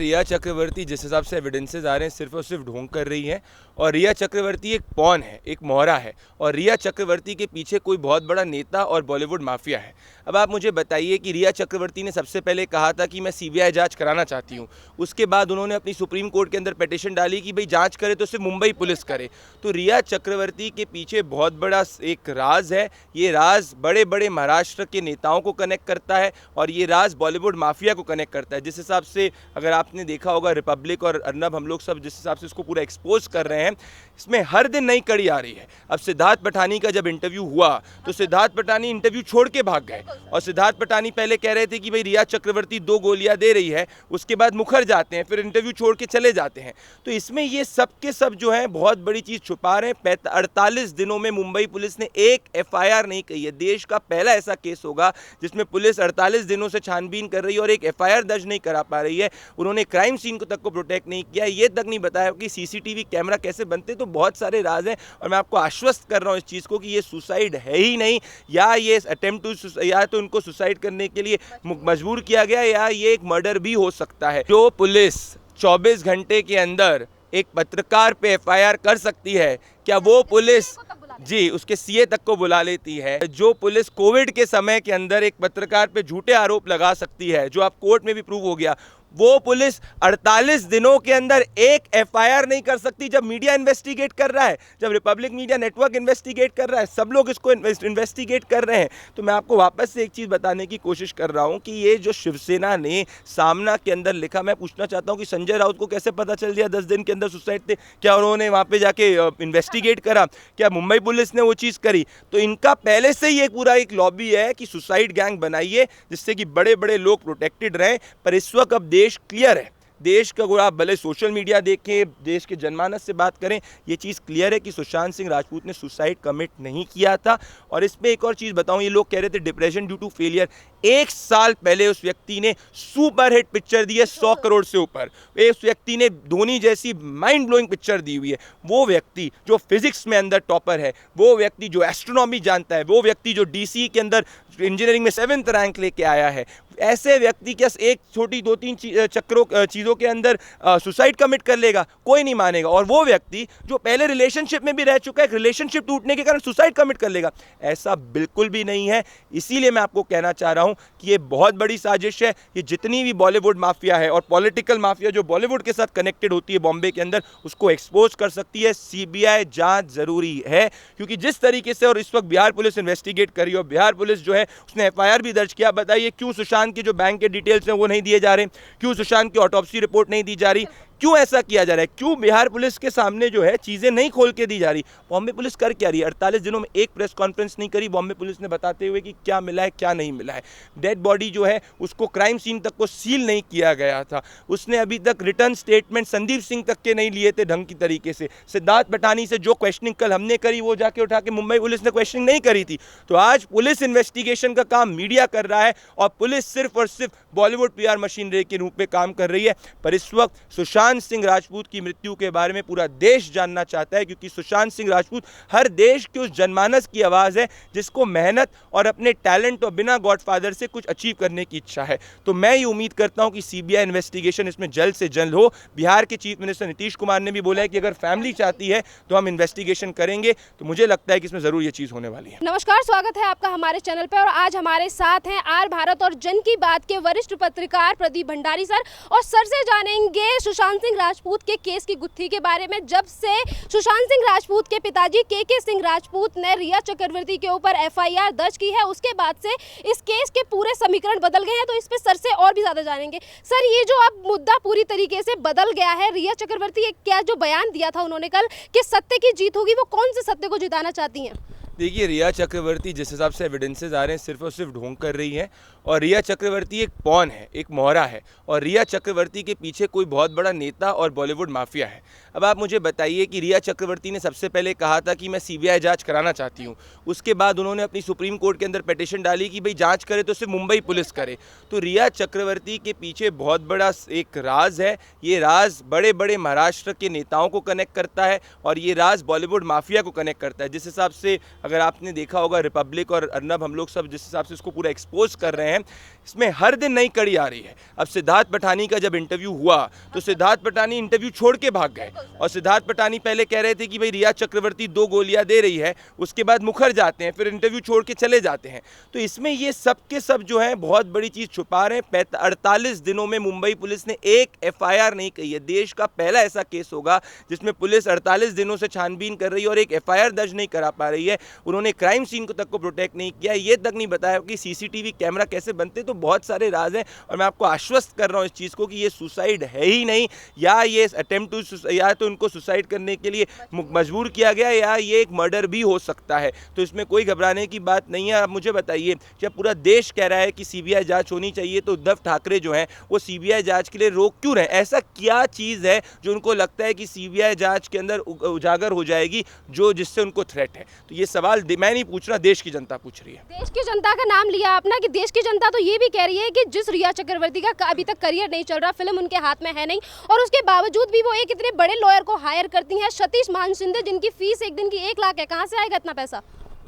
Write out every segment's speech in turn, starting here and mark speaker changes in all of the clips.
Speaker 1: रिया चक्रवर्ती जिस हिसाब से एविडेंसेस आ रहे हैं सिर्फ और सिर्फ ढोंग कर रही है। और रिया चक्रवर्ती एक पॉन है, एक मोहरा है, और रिया चक्रवर्ती के पीछे कोई बहुत बड़ा नेता और बॉलीवुड माफिया है। अब आप मुझे बताइए कि रिया चक्रवर्ती ने सबसे पहले कहा था कि मैं सीबीआई जांच कराना चाहती हूँ। उसके बाद उन्होंने अपनी सुप्रीम कोर्ट के अंदर पिटीशन डाली कि भाई जांच करे तो सिर्फ मुंबई पुलिस करे। तो रिया चक्रवर्ती के पीछे बहुत बड़ा एक राज है। ये राज बड़े बड़े महाराष्ट्र के नेताओं को कनेक्ट करता है और ये राज बॉलीवुड माफिया को कनेक्ट करता है। जिस हिसाब से अगर आपने देखा होगा रिपब्लिक और अर्नब, हम लोग सब जिस हिसाब से इसको पूरा एक्सपोज कर रहे हैं, इसमें हर दिन नई कड़ी आ रही है। अब सिद्धार्थ पठानी का जब इंटरव्यू हुआ तो सिद्धार्थ पठानी इंटरव्यू छोड़ के भाग गए और सिद्धार्थ पठानी पहले कह रहे थे कि भाई रिया चक्रवर्ती 2 गोलियां दे रही है, उसके बाद मुखर जाते हैं, फिर इंटरव्यू छोड़ के चले जाते हैं। तो इसमें ये सब के सब जो है बहुत बड़ी चीज़ छुपा रहे हैं। 48 दिनों में मुंबई पुलिस ने एक एफआईआर नहीं की है। देश का पहला ऐसा केस होगा जिसमें पुलिस 48 दिनों से छानबीन कर रही है और एक एफआईआर दर्ज नहीं करा पा रही है। उन्होंने क्राइम सीन को तक को प्रोटेक्ट नहीं किया, ये तक नहीं बताया कि सीसीटीवी कैमरा कैसे बनते। तो बहुत सारे राज हैं और मैं आपको आश्वस्त कर रहा हूँ इस चीज़ को कि ये सुसाइड है ही नहीं, या ये अटेम्प्ट टू, या तो उनको सुसाइड करने के लिए मजबूर किया गया, या ये एक मर्डर भी हो सकता है। जो पुलिस 24 घंटे के अंदर एक पत्रकार पे एफआईआर कर सकती है, क्या वो पुलिस जी उसके सीए तक को बुला लेती है? जो पुलिस कोविड के समय के अंदर एक पत्रकार पे झूठे आरोप लगा सकती है, जो आप कोर्ट में भी प्रूव हो गया, वो पुलिस 48 दिनों के अंदर एक एफआईआर नहीं कर सकती। जब मीडिया इन्वेस्टिगेट कर रहा है, जब रिपब्लिक मीडिया नेटवर्क इन्वेस्टिगेट कर रहा है, सब लोग इसको इन्वेस्टिगेट कर रहे हैं। तो मैं आपको वापस से एक चीज़ बताने की कोशिश कर रहा हूं कि ये जो शिवसेना ने सामना के अंदर लिखा, मैं पूछना चाहता हूं कि संजय राउत को कैसे पता चल दिया 10 दिन के अंदर सुसाइड थे? क्या उन्होंने वहाँ पर जाके इन्वेस्टिगेट करा? क्या मुंबई पुलिस ने वो चीज़ करी? तो इनका पहले से ही पूरा एक लॉबी है कि सुसाइड गैंग बनाइए जिससे कि बड़े बड़े लोग प्रोटेक्टेड रहें। पर इस वक्त अब देश क्लियर है। देश का अगर आप भले सोशल मीडिया देखें, देश के जनमानस से बात करें, ये चीज़ क्लियर है कि सुशांत सिंह राजपूत ने सुसाइड कमिट नहीं किया था। और इसमें एक और चीज़ बताऊं, ये लोग कह रहे थे डिप्रेशन ड्यू टू फेलियर। 1 साल पहले उस व्यक्ति ने सुपरहिट पिक्चर दी है 100 करोड़ से ऊपर। उस व्यक्ति ने धोनी जैसी माइंड ब्लोइंग पिक्चर दी हुई है। वो व्यक्ति जो फिजिक्स में अंदर टॉपर है, वो व्यक्ति जो एस्ट्रोनॉमी जानता है, वो व्यक्ति जो डीसी के अंदर इंजीनियरिंग में 7th रैंक लेके आया है, ऐसे व्यक्ति क्या एक छोटी 2-3 चीज़ों के अंदर सुसाइड कमिट कर लेगा? कोई नहीं मानेगा। और वो व्यक्ति जो पहले रिलेशनशिप में भी रह चुका है, रिलेशनशिप टूटने के कारण सुसाइड कमिट कर लेगा? ऐसा बिल्कुल भी नहीं है। इसीलिए मैं आपको कहना चाह रहा हूं कि ये बहुत बड़ी साजिश है। ये जितनी भी बॉलीवुड माफिया है और पॉलिटिकल माफिया जो बॉलीवुड के साथ कनेक्टेड होती है बॉम्बे के अंदर, उसको एक्सपोज कर सकती है। सीबीआई जांच जरूरी है, क्योंकि जिस तरीके से और इस वक्त बिहार पुलिस इन्वेस्टिगेट कर रही है और बिहार पुलिस जो है उसने एफआईआर भी दर्ज किया। बताइए क्यों सुशांत के जो बैंक के डिटेल्स हैं वो नहीं दिए जा रहे? क्यों सुशांत की ऑटोप्सी रिपोर्ट नहीं दी जा रही? क्यों ऐसा किया जा रहा है? क्यों बिहार पुलिस के सामने जो है चीजें नहीं खोल के दी जा रही? बॉम्बे पुलिस कर क्या रही है? 48 दिनों में एक प्रेस कॉन्फ्रेंस नहीं करी बॉम्बे पुलिस ने बताते हुए कि क्या मिला है क्या नहीं मिला है। डेड बॉडी जो है उसको क्राइम सीन तक को सील नहीं किया गया था। उसने अभी तक रिटर्न स्टेटमेंट संदीप सिंह तक के नहीं लिए थे ढंग की तरीके से। सिद्धार्थ पठानी से जो क्वेश्चनिंग कल हमने करी वो जाके उठा के मुंबई पुलिस ने क्वेश्चनिंग नहीं करी थी। तो आज पुलिस इन्वेस्टिगेशन का काम मीडिया कर रहा है और पुलिस सिर्फ और सिर्फ बॉलीवुड पीआर मशीनरी के रूप में काम कर रही है। पर इस वक्त सुशांत सिंह राजपूत की मृत्यु के बारे में पूरा देश जानना चाहता है, क्योंकि सुशांत सिंह राजपूत हर देश के उस जनमानस की आवाज़ है जिसको मेहनत और अपने टैलेंट और बिना गॉडफादर से कुछ अचीव करने की इच्छा है। तो मैं ये उम्मीद करता हूं कि सीबीआई इन्वेस्टिगेशन इसमें जल्द से जल्द हो। बिहार के चीफ मिनिस्टर नीतीश कुमार ने भी बोला है कि अगर फैमिली चाहती है तो हम इन्वेस्टिगेशन करेंगे। तो मुझे लगता है कि इसमें ज़रूर ये चीज़ होने वाली है।
Speaker 2: नमस्कार, स्वागत है आपका हमारे चैनल पर। और आज हमारे साथ हैं आर भारत और जन की बात के वरिष्ठ पत्रकार प्रदीप भंडारी सर। और सर से जानेंगे सुशांत सिंह राजपूत के केस की गुत्थी के बारे में। जब से सुशांत सिंह राजपूत के पिताजी के सिंह राजपूत ने रिया चक्रवर्ती के ऊपर एफआईआर दर्ज की है, उसके बाद से इस केस के पूरे समीकरण बदल गए हैं। तो इस पे सर से और भी ज्यादा जानेंगे। सर, ये जो अब मुद्दा पूरी तरीके से बदल गया है, रिया चक्रवर्ती क्या जो बयान दिया था उन्होंने कल कि सत्य की जीत होगी, वो कौन से सत्य को जिताना चाहती हैं?
Speaker 1: देखिए, रिया चक्रवर्ती जिस हिसाब से एविडेंसेस आ रहे हैं सिर्फ और सिर्फ ढोंग कर रही है। और रिया चक्रवर्ती एक पॉन है, एक मोहरा है, और रिया चक्रवर्ती के पीछे कोई बहुत बड़ा नेता और बॉलीवुड माफिया है। अब आप मुझे बताइए कि रिया चक्रवर्ती ने सबसे पहले कहा था कि मैं सीबीआई जांच कराना चाहती हूँ। उसके बाद उन्होंने अपनी सुप्रीम कोर्ट के अंदर पिटीशन डाली कि भाई जांच करे तो सिर्फ मुंबई पुलिस करे। तो रिया चक्रवर्ती के पीछे बहुत बड़ा एक राज है। ये राज बड़े बड़े महाराष्ट्र के नेताओं को कनेक्ट करता है और ये राज बॉलीवुड माफिया को कनेक्ट करता है। जिस हिसाब से अगर आपने देखा होगा रिपब्लिक और अर्नब, हम लोग सब जिस हिसाब से इसको पूरा एक्सपोज कर रहे हैं, इसमें हर दिन नई कड़ी आ रही है। अब सिद्धार्थ पठानी का जब इंटरव्यू हुआ तो सिद्धार्थ पठानी इंटरव्यू छोड़ के भाग गए, और सिद्धार्थ पठानी पहले कह रहे थे कि भाई रिया चक्रवर्ती 2 गोलियां दे रही है, उसके बाद मुखर जाते हैं, फिर इंटरव्यू छोड़ के चले जाते हैं। तो इसमें ये सब के सब जो है बहुत बड़ी चीज़ छुपा रहे हैं। 48 दिनों में मुंबई पुलिस ने एक FIR नहीं कही है। देश का पहला ऐसा केस होगा जिसमें पुलिस 48 दिनों से छानबीन कर रही है और एक FIR दर्ज नहीं करा पा रही है। उन्होंने क्राइम सीन को तक को प्रोटेक्ट नहीं किया, ये तक नहीं बताया कि CCTV कैमरा कैसे बनते। तो बहुत सारे राज हैं, और मैं आपको आश्वस्त कर रहा हूँ इस चीज़ को कि ये सुसाइड है ही नहीं, या ये अटेम्प्ट टू, या तो उनको सुसाइड करने के लिए मजबूर किया गया, या ये एक मर्डर भी हो सकता है। तो इसमें कोई घबराने की बात नहीं है। आप मुझे बताइए, जब पूरा देश कह रहा है कि CBI जांच होनी चाहिए, तो उद्धव ठाकरे जो हैं वो CBI जांच के लिए रोक क्यों रहे? ऐसा क्या चीज़ है जो उनको लगता है कि CBI जांच के अंदर उजागर हो जाएगी, जो जिससे उनको थ्रेट है? तो ये सवाल मैं नहीं पूछ रहा, देश की जनता पूछ रही है।
Speaker 2: देश की जनता का नाम लिया आपने कि देश की जनता तो ये भी कह रही है कि जिस रिया चक्रवर्ती का अभी तक करियर नहीं चल रहा, फिल्म उनके हाथ में है नहीं, और उसके बावजूद भी वो एक इतने बड़े लॉयर को हायर करती हैं, सतीश महान शिंदे, जिनकी फीस एक दिन की 1 लाख है। कहाँ से आएगा इतना पैसा?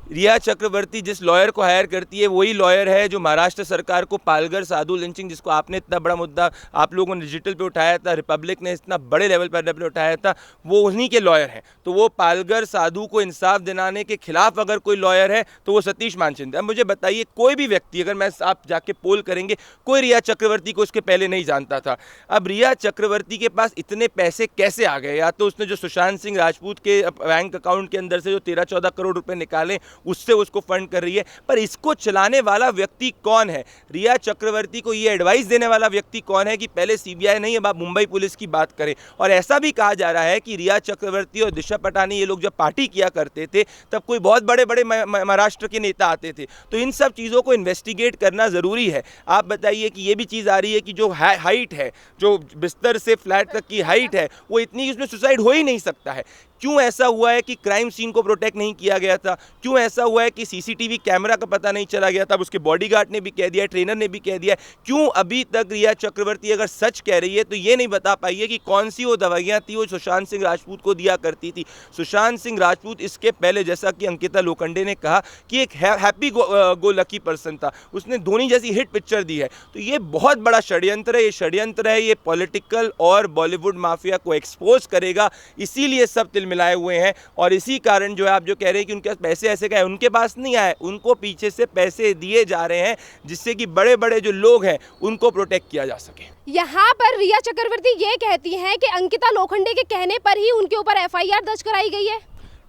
Speaker 1: रिया चक्रवर्ती जिस लॉयर को हायर करती है वही लॉयर है जो महाराष्ट्र सरकार को पालघर साधु लिंचिंग, जिसको आपने इतना बड़ा मुद्दा आप लोगों ने डिजिटल पे उठाया था, रिपब्लिक ने इतना बड़े लेवल पर उठाया था, वो उन्हीं के लॉयर हैं। तो वो पालघर साधु को इंसाफ दिलाने के खिलाफ अगर कोई लॉयर है तो वो सतीश मान शिंदे। अब मुझे बताइए, कोई भी व्यक्ति, अगर मैं आप जाके पोल करेंगे, कोई रिया चक्रवर्ती को उसके पहले नहीं जानता था। अब रिया चक्रवर्ती के पास इतने पैसे कैसे आ गए? या तो उसने जो सुशांत सिंह राजपूत के बैंक अकाउंट के अंदर से जो 13-14 करोड़ रुपए निकाले, उससे उसको फंड कर रही है। पर इसको चलाने वाला व्यक्ति कौन है? रिया चक्रवर्ती को ये एडवाइस देने वाला व्यक्ति कौन है कि पहले CBI नहीं, अब आप मुंबई पुलिस की बात करें? और ऐसा भी कहा जा रहा है कि रिया चक्रवर्ती और दिशा पटानी, ये लोग जब पार्टी किया करते थे तब कोई बहुत बड़े बड़े महाराष्ट्र के नेता आते थे। तो इन सब चीज़ों को इन्वेस्टिगेट करना ज़रूरी है। आप बताइए कि ये भी चीज़ आ रही है कि जो हाइट है, जो बिस्तर से फ्लैट तक की हाइट है, वो इतनी, उसमें सुसाइड हो ही नहीं सकता है। क्यों ऐसा हुआ है कि क्राइम सीन को प्रोटेक्ट नहीं किया गया था? क्यों ऐसा हुआ है कि CCTV कैमरा का पता नहीं चला गया था? अब उसके बॉडीगार्ड ने भी कह दिया, ट्रेनर ने भी कह दिया। क्यों अभी तक रिया चक्रवर्ती अगर सच कह रही है तो ये नहीं बता पाई है कि कौन सी वो दवाइयाँ थी वो सुशांत सिंह राजपूत को दिया करती थी? सुशांत सिंह राजपूत इसके पहले, जैसा कि अंकिता लोखंडे ने कहा, कि एक हैप्पी गो लकी पर्सन था, उसने धोनी जैसी हिट पिक्चर दी है। तो ये बहुत बड़ा षड्यंत्र है, ये षड्यंत्र है, ये पॉलिटिकल और बॉलीवुड माफिया को एक्सपोज करेगा। इसीलिए सब मिलाए हुए हैं, और इसी कारण जो है आप जो कह रहे हैं कि उनके पास पैसे ऐसे का है, उनके पास नहीं आए, उनको पीछे से पैसे दिए जा रहे हैं जिससे कि बड़े बड़े जो लोग हैं उनको प्रोटेक्ट किया जा सके।
Speaker 2: यहाँ पर रिया चक्रवर्ती ये कहती हैं कि अंकिता लोखंडे के कहने पर ही उनके ऊपर FIR दर्ज कराई गई है।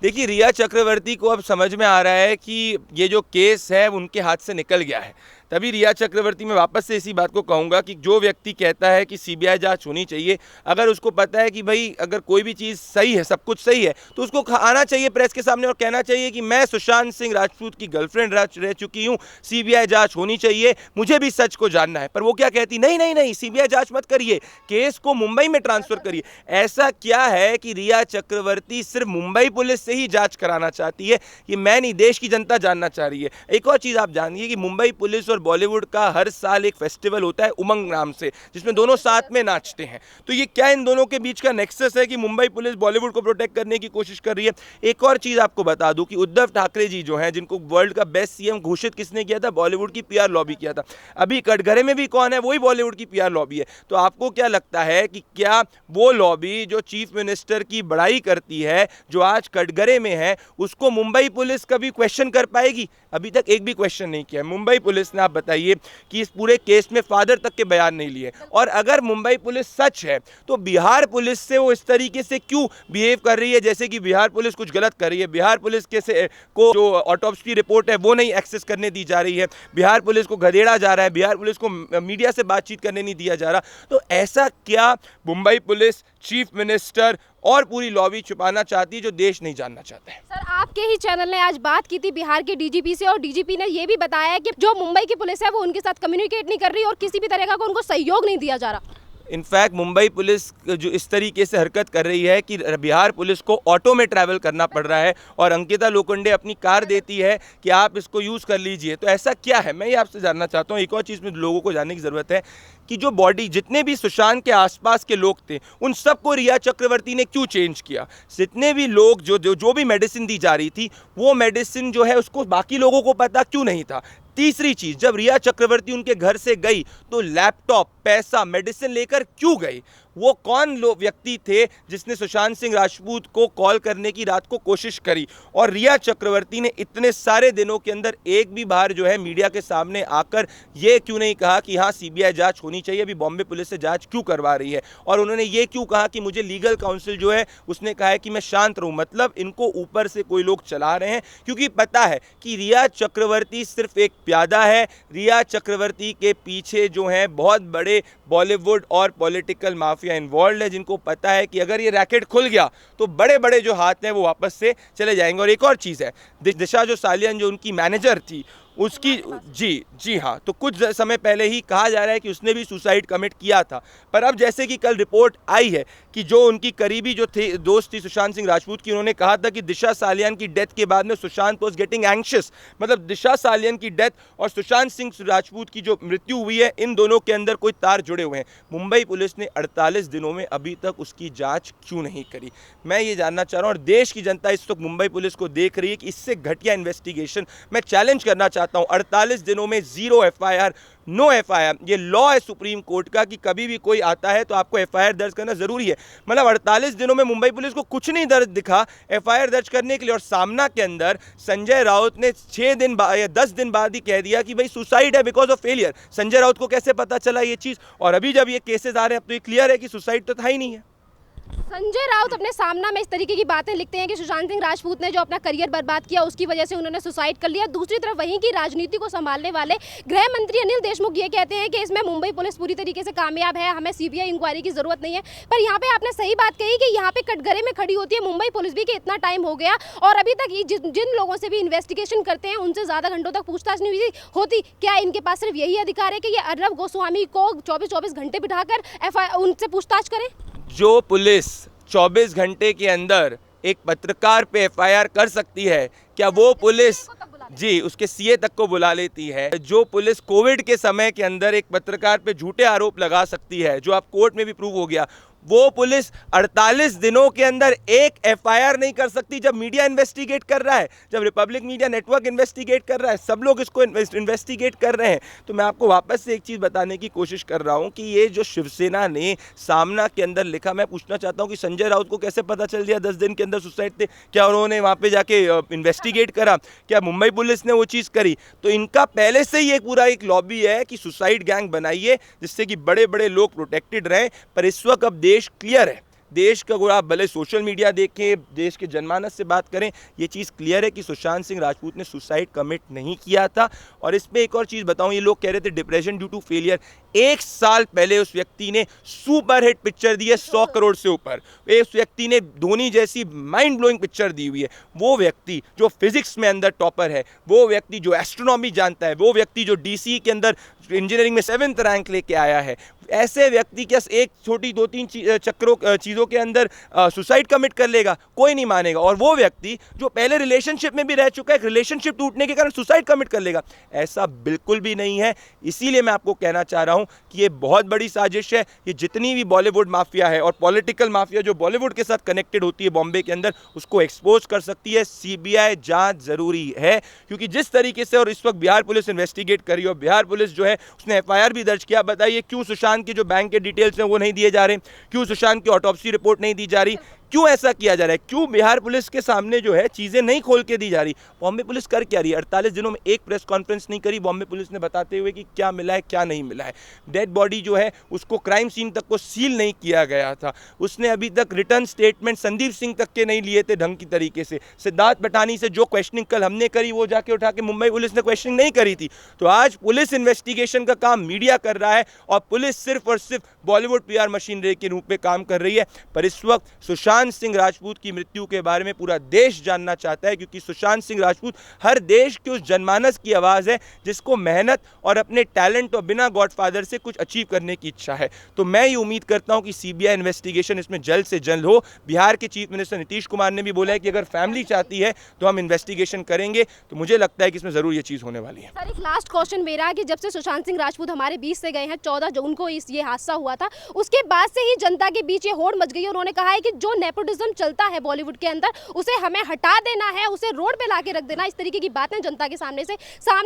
Speaker 1: देखिए, रिया चक्रवर्ती को अब समझ में आ रहा है कि ये जो केस है उनके हाथ से निकल गया है। तभी रिया चक्रवर्ती, मैं वापस से इसी बात को कहूँगा कि जो व्यक्ति कहता है कि CBI जांच होनी चाहिए, अगर उसको पता है कि भाई अगर कोई भी चीज़ सही है, सब कुछ सही है, तो उसको आना चाहिए प्रेस के सामने और कहना चाहिए कि मैं सुशांत सिंह राजपूत की गर्लफ्रेंड रह चुकी हूँ, CBI जांच होनी चाहिए, मुझे भी सच को जानना है। पर वो क्या कहती, नहीं नहीं नहीं, CBI जांच मत करिए, केस को मुंबई में ट्रांसफ़र करिए। ऐसा क्या है कि रिया चक्रवर्ती सिर्फ मुंबई पुलिस से ही जाँच कराना चाहती है? ये मैं नहीं, देश की जनता जानना चाह रही है। एक और चीज़ आप जानिए कि मुंबई पुलिस और बॉलीवुड का हर साल एक फेस्टिवल होता है उमंग नाम से, जिसमें दोनों साथ में नाचते हैं। तो ये क्या इन दोनों के बीच का नेक्सस है कि मुंबई पुलिस बॉलीवुड को प्रोटेक्ट करने की कोशिश कर रही है? एक और चीज़ आपको बता दूं कि उद्धव ठाकरे जी जो हैं, जिनको वर्ल्ड का बेस्ट CM घोषित किसने किया था? बॉलीवुड की PR लॉबी किया था। अभी कटघरे में भी कौन है? वही बॉलीवुड की PR लॉबी है। तो आपको क्या लगता है कि क्या वो लॉबी जो चीफ मिनिस्टर की बड़ाई करती है, जो आज कटघरे में है, उसको मुंबई पुलिस कभी क्वेश्चन कर पाएगी? अभी तक एक भी क्वेश्चन नहीं किया मुंबई पुलिस ने। आप बताइए कि इस पूरे केस में फादर तक के बयान नहीं लिए। और अगर मुंबई पुलिस सच है तो बिहार पुलिस से वो इस तरीके से क्यों बिहेव कर रही है जैसे कि बिहार पुलिस कुछ गलत कर रही है? बिहार पुलिस को जो ऑटोप्सी रिपोर्ट है वो नहीं एक्सेस करने दी जा रही है, बिहार पुलिस को गधेड़ा जा रहा है, बिहार पुलिस को मीडिया से बातचीत करने नहीं दिया जा रहा। तो ऐसा क्या मुंबई पुलिस, चीफ मिनिस्टर और पूरी लॉबी छुपाना चाहती है जो देश नहीं जानना चाहता है?
Speaker 2: सर, आपके ही चैनल ने आज बात की थी बिहार के DGP से, और DGP ने ये भी बताया कि जो मुंबई की पुलिस है वो उनके साथ कम्युनिकेट नहीं कर रही और किसी भी तरह का उनको सहयोग नहीं दिया जा रहा।
Speaker 1: इनफैक्ट मुंबई पुलिस जो इस तरीके से हरकत कर रही है कि बिहार पुलिस को ऑटो में ट्रैवल करना पड़ रहा है और अंकिता लोखंडे अपनी कार देती है कि आप इसको यूज़ कर लीजिए। तो ऐसा क्या है, मैं ये आपसे जानना चाहता हूँ। एक और चीज़ में लोगों को जानने की ज़रूरत है कि जो बॉडी, जितने भी सुशांत के आसपास के लोग थे, उन सबको रिया चक्रवर्ती ने क्यों चेंज किया? जितने भी लोग जो भी मेडिसिन दी जा रही थी, वो मेडिसिन जो है उसको बाकी लोगों को पता क्यों नहीं था? तीसरी चीज, जब रिया चक्रवर्ती उनके घर से गई तो लैपटॉप, पैसा, मेडिसिन लेकर क्यों गई? वो कौन लोग व्यक्ति थे जिसने सुशांत सिंह राजपूत को कॉल करने की रात को कोशिश करी? और रिया चक्रवर्ती ने इतने सारे दिनों के अंदर एक भी बार जो है मीडिया के सामने आकर ये क्यों नहीं कहा कि हाँ सीबीआई जांच होनी चाहिए, अभी बॉम्बे पुलिस से जांच क्यों करवा रही है? और उन्होंने ये क्यों कहा कि मुझे लीगल काउंसिल जो है उसने कहा है कि मैं शांत रहूं? मतलब इनको ऊपर से कोई लोग चला रहे हैं, क्योंकि पता है कि रिया चक्रवर्ती सिर्फ एक प्यादा है। रिया चक्रवर्ती के पीछे जो है बहुत बड़े बॉलीवुड और पॉलिटिकल माफिया इन्वॉल्व है, जिनको पता है कि अगर ये रैकेट खुल गया तो बड़े बड़े जो हाथ हैं वो वापस से चले जाएंगे। और एक और चीज़ है, दिशा जो सालियन जो उनकी मैनेजर थी, उसकी जी हाँ, तो कुछ समय पहले ही कहा जा रहा है कि उसने भी सुसाइड कमिट किया था। पर अब जैसे कि कल रिपोर्ट आई है कि जो उनकी करीबी जो थे दोस्त थी सुशांत सिंह राजपूत की, उन्होंने कहा था कि दिशा सालियान की डेथ के बाद में सुशांत वाज गेटिंग एंग्शियस। मतलब दिशा सालियान की डेथ और सुशांत सिंह राजपूत की जो मृत्यु हुई है, इन दोनों के अंदर कोई तार जुड़े हुए हैं। मुंबई पुलिस ने 48 दिनों में अभी तक उसकी जाँच क्यों नहीं करी? मैं ये जानना चाह रहा हूँ, और देश की जनता इस वक्त मुंबई पुलिस को देख रही है कि इससे घटिया इन्वेस्टिगेशन मैं चैलेंज करना चाहता हूं। 48 दिनों में 0 एफआईआर, नो एफआईआर। ये लॉ है सुप्रीम कोर्ट का कि कभी भी कोई आता है तो आपको एफआईआर दर्ज करना जरूरी है। मतलब 48 दिनों में मुंबई पुलिस को कुछ नहीं दर्ज दिखा एफआईआर दर्ज करने के लिए। और सामना के अंदर संजय राउत ने 6 दिन बाद या 10 दिन बाद ही कह दिया कि भाई सुसाइड है because of failure. Sanjay Raut को कैसे पता चला ये चीज़? और अभी जब ये केसेस आ रहे हैं, अब तो ये क्लियर है कि सुसाइड तो था ही नहीं है।
Speaker 2: संजय राउत अपने सामना में इस तरीके की बातें लिखते हैं कि सुशांत सिंह राजपूत ने जो अपना करियर बर्बाद किया उसकी वजह से उन्होंने सुसाइड कर लिया। दूसरी तरफ वहीं की राजनीति को संभालने वाले गृह मंत्री अनिल देशमुख ये कहते हैं कि इसमें मुंबई पुलिस पूरी तरीके से कामयाब है, हमें सीबीआई इंक्वायरी की जरूरत नहीं है। पर यहाँ पे आपने सही बात कही कि यहाँ पे कटघरे में खड़ी होती है मुंबई पुलिस भी कि इतना टाइम हो गया और अभी तक जिन लोगों से भी इन्वेस्टिगेशन करते हैं उनसे ज़्यादा घंटों तक पूछताछ नहीं हुई होती। क्या इनके पास सिर्फ यही अधिकार है कि ये अर्नब गोस्वामी को 24-24 घंटे बिठाकर उनसे पूछताछ करें?
Speaker 1: जो पुलिस 24 घंटे के अंदर एक पत्रकार पे एफआईआर कर सकती है, क्या वो पुलिस जी उसके सीए तक को बुला लेती है? जो पुलिस कोविड के समय के अंदर एक पत्रकार पे झूठे आरोप लगा सकती है, जो आप कोर्ट में भी प्रूव हो गया, वो पुलिस 48 दिनों के अंदर एक एफआईआर नहीं कर सकती? जब मीडिया इन्वेस्टिगेट कर रहा है, जब रिपब्लिक मीडिया नेटवर्क इन्वेस्टिगेट कर रहा है, सब लोग इसको इन्वेस्टिगेट कर रहे हैं। तो मैं आपको वापस से एक चीज़ बताने की कोशिश कर रहा हूं कि ये जो शिवसेना ने सामना के अंदर लिखा, मैं पूछना चाहता हूं कि संजय राउत को कैसे पता चल दिया 10 दिन के अंदर सुसाइड थे? क्या उन्होंने वहाँ पर जाके इन्वेस्टिगेट करा? क्या मुंबई पुलिस ने वो चीज़ करी? तो इनका पहले से ही एक पूरा एक लॉबी है कि सुसाइड गैंग बनाइए जिससे कि बड़े बड़े लोग प्रोटेक्टेड रहें। पर इस वक्त अब देश क्लियर है, देश का अगर आप भले सोशल मीडिया देखें, देश के जनमानस से बात करें, ये चीज़ क्लियर है कि सुशांत सिंह राजपूत ने सुसाइड कमिट नहीं किया था। और इसमें एक और चीज़ बताऊं, ये लोग कह रहे थे डिप्रेशन ड्यू टू फेलियर। 1 साल पहले उस व्यक्ति ने सुपरहिट पिक्चर दी है 100 करोड़ से ऊपर। उस व्यक्ति ने धोनी जैसी माइंड ब्लोइंग पिक्चर दी हुई है। वो व्यक्ति जो फिजिक्स में अंदर टॉपर है, वो व्यक्ति जो एस्ट्रोनॉमी जानता है, वो व्यक्ति जो डीसी के अंदर इंजीनियरिंग में 7th रैंक लेके आया है, ऐसे व्यक्ति क्या एक छोटी 2-3 चीज़ों के अंदर सुसाइड कमिट कर लेगा? कोई नहीं मानेगा। और वो व्यक्ति जो पहले रिलेशनशिप में भी रह चुका है, रिलेशनशिप टूटने के कारण सुसाइड कमिट कर लेगा? ऐसा बिल्कुल भी नहीं है। इसीलिए मैं आपको कहना चाह रहा हूं कि ये बहुत बड़ी साजिश है। ये जितनी भी बॉलीवुड माफिया है और पॉलिटिकल माफिया जो बॉलीवुड के साथ कनेक्टेड होती है बॉम्बे के अंदर, उसको एक्सपोज कर सकती है। सीबीआई जांच जरूरी है, क्योंकि जिस तरीके से और इस वक्त बिहार पुलिस इन्वेस्टिगेट कर रही है और बिहार पुलिस जो है उसने एफआईआर भी दर्ज किया। बताइए क्यों सुशांत के जो बैंक के डिटेल्स हैं वो नहीं दिए जा रहे? क्यों सुशांत की ऑटोप्सी रिपोर्ट नहीं दी जा रही? क्यों ऐसा किया जा रहा है? क्यों बिहार पुलिस के सामने जो है चीज़ें नहीं खोल के दी जा रही? बॉम्बे पुलिस कर क्या रही है? 48 दिनों में एक प्रेस कॉन्फ्रेंस नहीं करी बॉम्बे पुलिस ने बताते हुए कि क्या मिला है क्या नहीं मिला है। डेड बॉडी जो है उसको क्राइम सीन तक को सील नहीं किया गया था। उसने अभी तक रिटर्न स्टेटमेंट संदीप सिंह तक के नहीं लिए थे ढंग की तरीके से। सिद्धार्थ पठानी से जो क्वेश्चनिंग कल हमने करी वो जाके उठा के मुंबई पुलिस ने क्वेश्चनिंग नहीं करी थी। तो आज पुलिस इन्वेस्टिगेशन का काम मीडिया कर रहा है और पुलिस सिर्फ और सिर्फ बॉलीवुड PR मशीनरी के रूप में काम कर रही है। पर इस वक्त सुशांत सुशांत सिंह राजपूत की मृत्यु के बारे में पूरा देश जानना चाहता है, क्योंकि सुशांत सिंह राजपूत हर देश के उस जनमानस की आवाज़ है जिसको मेहनत और अपने टैलेंट और बिना गॉडफादर से कुछ अचीव करने की इच्छा है। तो मैं ये उम्मीद करता हूँ कि सीबीआई इन्वेस्टिगेशन इसमें जल्द से जल्द हो। बिहार के चीफ मिनिस्टर नीतीश कुमार ने भी बोला है कि अगर फैमिली चाहती है तो हम इन्वेस्टिगेशन करेंगे, तो मुझे लगता है कि इसमें ज़रूर ये चीज़ होने वाली है।
Speaker 2: सर, एक लास्ट क्वेश्चन मेरा कि जब से सुशांत सिंह राजपूत हमारे बीच से गए हैं, 14 जून को ये हादसा हुआ था, उसके बाद से ही जनता के बीच ये होड़ मच गई है। उन्होंने कहा है कि जो नेपोटिज्म चलता है बॉलीवुड के अंदर उसे हमें हटा देना है, उसे रोड पे ला के रख देना। इस तरीके की बातें जनता के सामने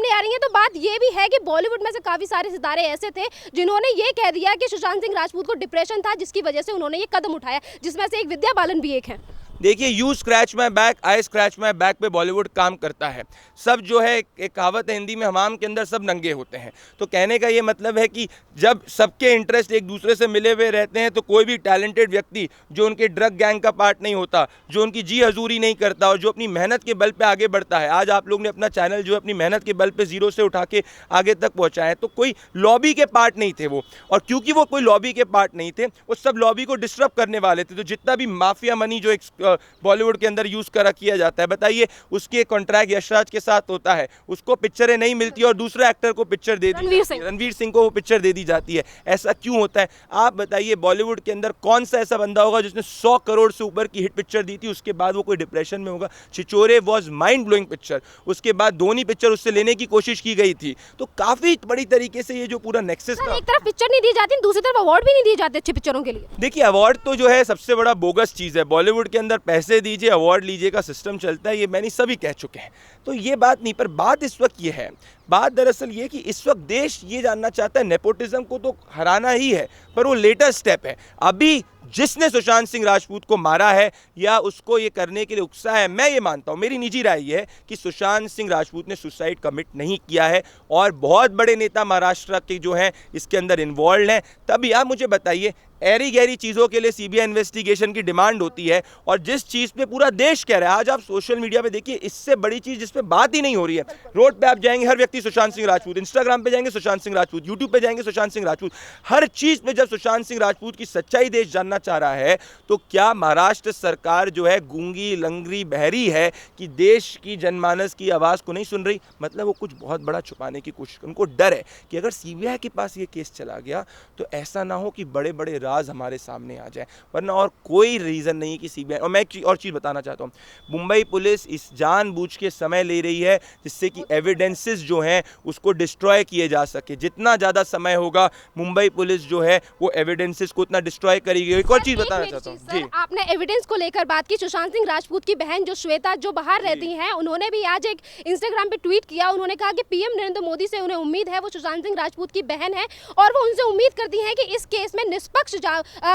Speaker 2: आ रही हैं। तो बात ये भी है कि बॉलीवुड में से काफ़ी सारे सितारे ऐसे थे जिन्होंने ये कह दिया कि सुशांत सिंह राजपूत को डिप्रेशन था, जिसकी वजह से उन्होंने ये कदम उठाया, जिसमें से एक विद्या बालन भी एक है।
Speaker 1: देखिए, you scratch my back I scratch my back पे बॉलीवुड काम करता है। सब जो है, एक कहावत है हिंदी में, हमाम के अंदर सब नंगे होते हैं। तो कहने का ये मतलब है कि जब सबके इंटरेस्ट एक दूसरे से मिले हुए रहते हैं तो कोई भी टैलेंटेड व्यक्ति जो उनके ड्रग गैंग का पार्ट नहीं होता, जो उनकी जी हजूरी नहीं करता और जो अपनी मेहनत के बल पे आगे बढ़ता है, आज आप लोग ने अपना चैनल जो अपनी मेहनत के बल पे जीरो से उठा के आगे तक पहुँचाया है, तो कोई लॉबी के पार्ट नहीं थे वो। और क्योंकि वो कोई लॉबी के पार्ट नहीं थे, वो सब लॉबी को डिस्टर्ब करने वाले थे। तो जितना भी माफिया मनी जो एक बॉलीवुड के अंदर यूज करा किया जाता है, बताइए, उसके कॉन्ट्रैक्ट यशराज के साथ होता है, उसको पिक्चरें नहीं मिलती और दूसरे एक्टर को पिक्चर दे दी, रणवीर सिंह को वो पिक्चर दे दी जाती है। ऐसा क्यों होता है? आप बताइए, बॉलीवुड के अंदर कौन सा ऐसा बंदा होगा जिसने 100 करोड़ से ऊपर की हिट पिक्चर दी थी, उसके बाद वो कोई डिप्रेशन में होगा? छिछोरे वॉज माइंड ब्लोइंग पिक्चर, उसके बाद धोनी पिक्चर उससे लेने की कोशिश की गई थी। तो काफी बड़ी तरीके से ये जो पूरा नेक्सस था,
Speaker 2: एक तरफ पिक्चर नहीं दी जाती, दूसरी तरफ अवार्ड भी नहीं दिए जाते अच्छी पिक्चरों के लिए।
Speaker 1: देखिए, अवार्ड तो जो है सबसे बड़ा बोगस चीज़ है। बॉलीवुड के अंदर पैसे दीजिए, अवार्ड लीजिए का सिस्टम चलता है, ये मैंने सभी कह चुके हैं। तो ये बात नहीं, पर बात इस वक्त ये है, बात दरअसल ये कि इस वक्त देश ये जानना चाहता है, नेपोटिज्म को तो हराना ही है, पर वो लेटेस्ट स्टेप है। अभी जिसने सुशांत सिंह राजपूत को मारा है या उसको ये करने के लिए उकसा है, मैं ये मानता हूँ, मेरी निजी राय ये है कि सुशांत सिंह राजपूत ने सुसाइड कमिट नहीं किया है और बहुत बड़े नेता महाराष्ट्र के जो हैं इसके अंदर इन्वॉल्व हैं। तभी आप मुझे बताइए, ऐरी गहरी चीज़ों के लिए सीबीआई इन्वेस्टिगेशन की डिमांड होती है, और जिस चीज़ पे पूरा देश कह रहा है, आज आप सोशल मीडिया पे देखिए, इससे बड़ी चीज़ जिस पे बात ही नहीं हो रही है। रोड पे आप जाएंगे, हर व्यक्ति सुशांत सिंह राजपूत, इंस्टाग्राम पे जाएंगे सुशांत सिंह राजपूत, यूट्यूब पे जाएंगे सुशांत सिंह राजपूत, हर चीज़ पे जब सुशांत सिंह राजपूत की सच्चाई देश जानना चाह रहा है, तो क्या महाराष्ट्र सरकार जो है गूंगी लंगड़ी बहरी है कि देश की जनमानस की आवाज़ को नहीं सुन रही? मतलब वो कुछ बहुत बड़ा छुपाने की कोशिश, उनको डर है कि अगर सीबीआई के पास ये केस चला गया तो ऐसा ना हो कि बड़े बड़े राज हमारे सामने आ जाए, वरना और कोई रीज़न नहीं कि सीबीआई। और मैं एक और चीज़ बताना चाहता हूँ, मुंबई पुलिस इस जानबूझ के समय ले रही है जिससे कि एविडेंसेस जो हैं उसको डिस्ट्रॉय किए जा सके। जितना ज़्यादा समय होगा, मुंबई पुलिस जो है वो एविडेंसेस को उतना डिस्ट्रॉय करेगी। एक और चीज़ बताना चाहता हूँ जी,
Speaker 2: आपने एविडेंस को लेकर बात की। सुशांत सिंह राजपूत की बहन जो श्वेता, जो बाहर रहती हैं, उन्होंने भी आज एक इंस्टाग्राम पे ट्वीट किया। उन्होंने कहा कि पीएम नरेंद्र मोदी से उन्हें उम्मीद है, वो सुशांत सिंह राजपूत की बहन है और वो उनसे उम्मीद करती हैं कि इस केस में निष्पक्ष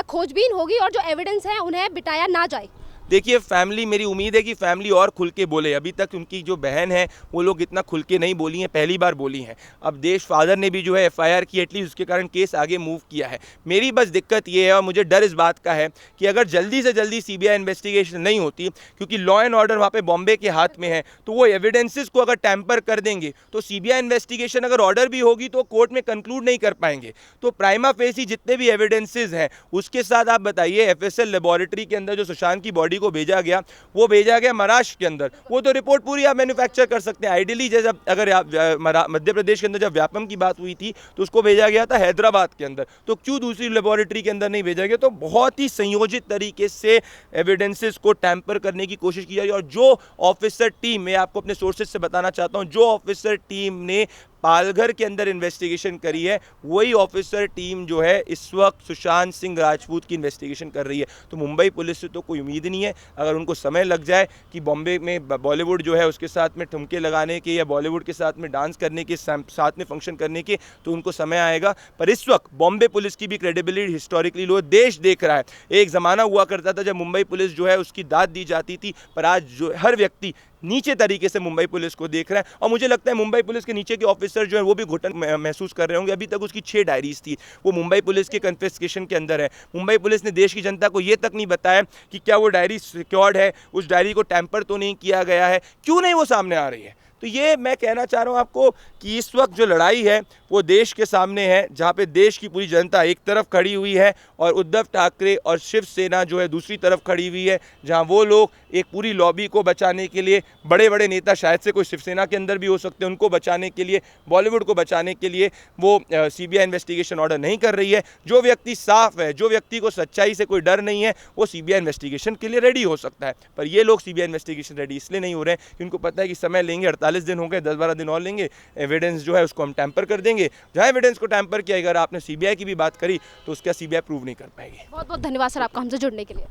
Speaker 2: खोजबीन होगी और जो एविडेंस है उन्हें बिटाया ना जाए।
Speaker 1: देखिए, फैमिली, मेरी उम्मीद है कि फैमिली और खुल के बोले। अभी तक उनकी जो बहन है वो लोग इतना खुल के नहीं बोली हैं, पहली बार बोली हैं। अब देश फादर ने भी जो है एफआईआर की, एटलीस्ट उसके कारण केस आगे मूव किया है। मेरी बस दिक्कत ये है और मुझे डर इस बात का है कि अगर जल्दी से जल्दी सीबीआई इन्वेस्टिगेशन नहीं होती, क्योंकि लॉ एंड ऑर्डर वहाँ पे बॉम्बे के हाथ में है, तो वो एविडेंसेस को अगर टैम्पर कर देंगे तो सीबीआई इन्वेस्टिगेशन अगर ऑर्डर भी होगी तो कोर्ट में कंक्लूड नहीं कर पाएंगे। तो प्राइमा फेसी जितने भी एविडेंसेस हैं उसके साथ आप बताइए, एफएसएल लेबोरेटरी के अंदर जो सुशांत की बॉडी को भेजा गया, वो भेजा गया महाराष्ट्र के अंदर। वो तो रिपोर्ट पूरी आप मैन्युफैक्चर कर सकते हैं। आइडियली जैसे अगर मध्य प्रदेश के अंदर जब व्यापम की बात हुई थी तो उसको भेजा गया था हैदराबाद के अंदर, तो क्यों दूसरी लेबोरेटरी के अंदर नहीं भेजा गया? तो बहुत ही संयोजित तरीके से एविडेंसेस को टैम्पर करने की कोशिश की जा रही है। और जो ऑफिसर टीम, मैं आपको अपने सोर्सेज से बताना चाहता हूं, जो ऑफिसर टीम ने पालघर के अंदर इन्वेस्टिगेशन करी है, वही ऑफिसर टीम जो है इस वक्त सुशांत सिंह राजपूत की इन्वेस्टिगेशन कर रही है। तो मुंबई पुलिस से तो कोई उम्मीद नहीं है। अगर उनको समय लग जाए कि बॉम्बे में बॉलीवुड जो है उसके साथ में ठुमके लगाने के या बॉलीवुड के साथ में डांस करने के, साथ में फंक्शन करने के, तो उनको समय आएगा। पर इस वक्त बॉम्बे पुलिस की भी क्रेडिबिलिटी हिस्टोरिकली लो, देश देख रहा है। एक ज़माना हुआ करता था जब मुंबई पुलिस जो है उसकी दाद दी जाती थी, पर आज जो हर व्यक्ति नीचे तरीके से मुंबई पुलिस को देख रहा है। और मुझे लगता है मुंबई पुलिस के नीचे के ऑफिसर जो है वो भी घुटन महसूस कर रहे होंगे। अभी तक उसकी 6 डायरीज थी, वो मुंबई पुलिस के कन्फिस्केशन के अंदर है। मुंबई पुलिस ने देश की जनता को ये तक नहीं बताया कि क्या वो डायरी सिक्योर्ड है, उस डायरी को टैंपर तो नहीं किया गया है। क्यों नहीं वो सामने आ रही है? तो ये मैं कहना चाह रहा हूँ आपको कि इस वक्त जो लड़ाई है वो देश के सामने है, जहाँ पे देश की पूरी जनता एक तरफ खड़ी हुई है और उद्धव ठाकरे और शिवसेना जो है दूसरी तरफ खड़ी हुई है, जहाँ वो लोग एक पूरी लॉबी को बचाने के लिए, बड़े बड़े नेता शायद से कोई शिवसेना के अंदर भी हो सकते हैं, उनको बचाने के लिए, बॉलीवुड को बचाने के लिए वो सीबीआई इन्वेस्टिगेशन ऑर्डर नहीं कर रही है। जो व्यक्ति साफ है, जो व्यक्ति को सच्चाई से कोई डर नहीं है, वो सीबीआई इन्वेस्टिगेशन के लिए रेडी हो सकता है। पर ये लोग सीबीआई इन्वेस्टिगेशन रेडी इसलिए नहीं हो रहे हैं कि उनको पता है कि समय लेंगे, 48 दिन हो गए, 10-12 दिन और लेंगे, एविडेंस जो है उसको हम टैंपर कर देंगे। जहाँ एविडेंस को टैंपर किया, अगर आपने सीबीआई की भी बात करी तो उसका सीबीआई प्रूव नहीं कर पाएगी।
Speaker 2: बहुत बहुत धन्यवाद सर आपका हमसे जुड़ने के लिए।